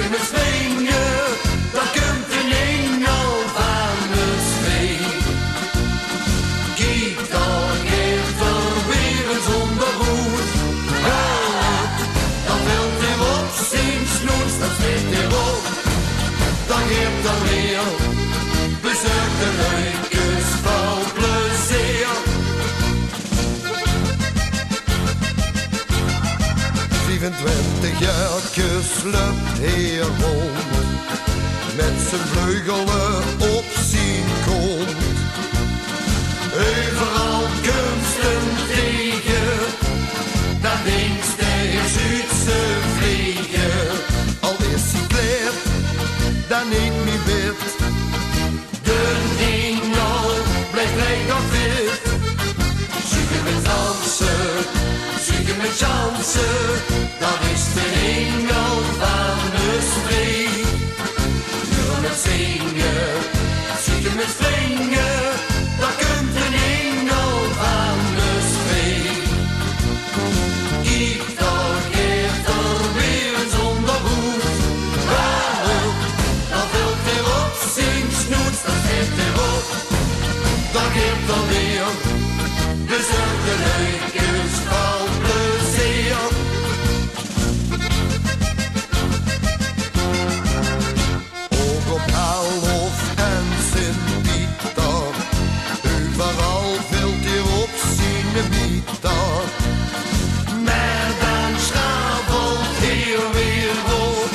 Zie me swingen, dan komt een engel van me zween. Kijk, dan heeft er weer een zonderhoed. Dan wilt hij op zijn snoets, dan steekt hij op. Dan geeft er weer bezuchte leukes vol plezier. 25 jaar sluipt hij rond, met zijn vleugelen op zijn kont. Overal kunsten tegen, dat denkt hij Zuidse vliegen. Al is hij kleed, dan niet meer wit. De engel blijft lekker fit. Zoeken met dansen, zoeken met chansen, dat is de engel van de streek. Wil met zingen, zoeken met springen, dat komt een engel van de streek. Kijk, daar geeft er weer een zonderhoed. Dan vult hij op zijn snoet, dan geeft hij op. Dan geeft er weer bezuchte leukes vol plezier. Ook op Aalhof en Sint-Pieter, overal vult hij op zijn mieter. Maar dan schabelt hij weer op,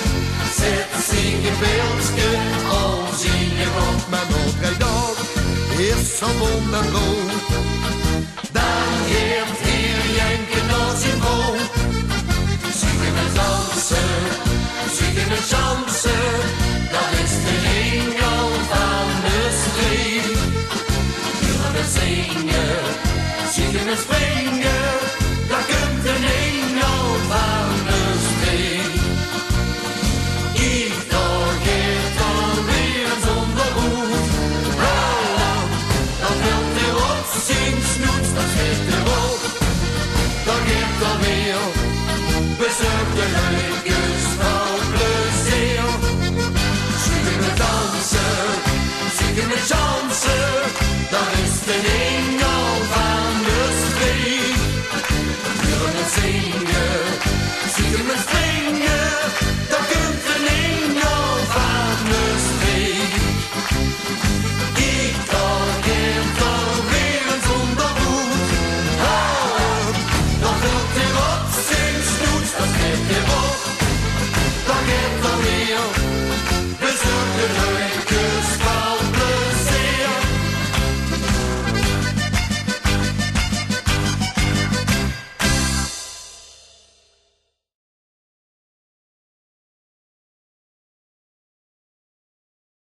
zet zijn beeldje al zijn kop. Maar nog 3 dagen is er wonderloos.